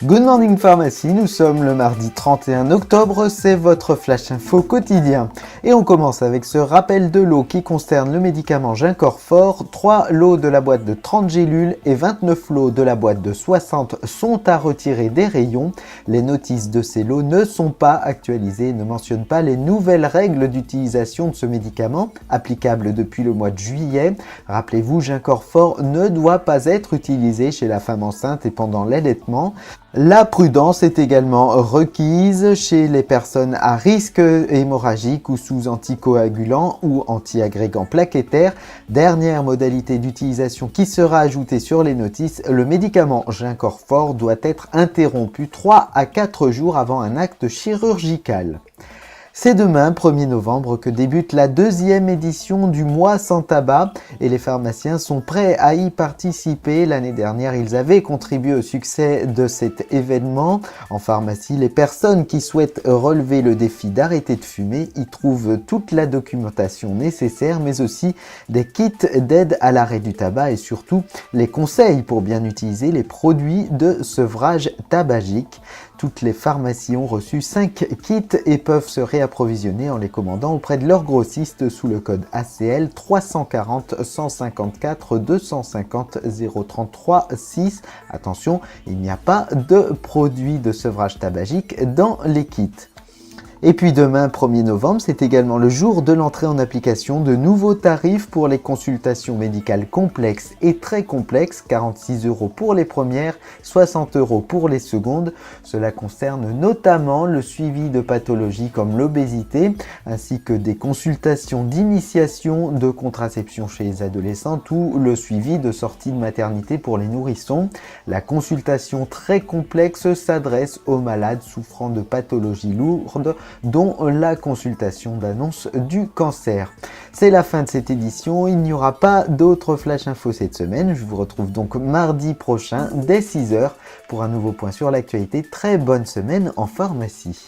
Good Morning Pharmacie, nous sommes le mardi 31 octobre, c'est votre Flash Info quotidien. Et on commence avec ce rappel de lot qui concerne le médicament Gincorfort. 3 lots de la boîte de 30 gélules et 29 lots de la boîte de 60 sont à retirer des rayons. Les notices de ces lots ne sont pas actualisées et ne mentionnent pas les nouvelles règles d'utilisation de ce médicament, applicables depuis le mois de juillet. Rappelez-vous, Gincorfort ne doit pas être utilisé chez la femme enceinte et pendant l'allaitement. La prudence est également requise chez les personnes à risque hémorragique ou sous anticoagulant ou antiagrégant plaquettaire. Dernière modalité d'utilisation qui sera ajoutée sur les notices, le médicament Gincorfort doit être interrompu 3 à 4 jours avant un acte chirurgical. C'est demain, 1er novembre, que débute la 2e édition du mois sans tabac et les pharmaciens sont prêts à y participer. L'année dernière, ils avaient contribué au succès de cet événement. En pharmacie, les personnes qui souhaitent relever le défi d'arrêter de fumer y trouvent toute la documentation nécessaire, mais aussi des kits d'aide à l'arrêt du tabac et surtout les conseils pour bien utiliser les produits de sevrage tabagique. Toutes les pharmacies ont reçu 5 kits et peuvent se réapprovisionner en les commandant auprès de leurs grossistes sous le code ACL 340 154 250 033 6. Attention, il n'y a pas de produits de sevrage tabagique dans les kits. Et puis demain, 1er novembre, c'est également le jour de l'entrée en application de nouveaux tarifs pour les consultations médicales complexes et très complexes, 46 € pour les premières, 60 € pour les secondes. Cela concerne notamment le suivi de pathologies comme l'obésité, ainsi que des consultations d'initiation de contraception chez les adolescentes ou le suivi de sortie de maternité pour les nourrissons. La consultation très complexe s'adresse aux malades souffrant de pathologies lourdes, dont la consultation d'annonce du cancer. C'est la fin de cette édition, il n'y aura pas d'autres flash infos cette semaine. Je vous retrouve donc mardi prochain dès 6 h pour un nouveau point sur l'actualité. Très bonne semaine en pharmacie.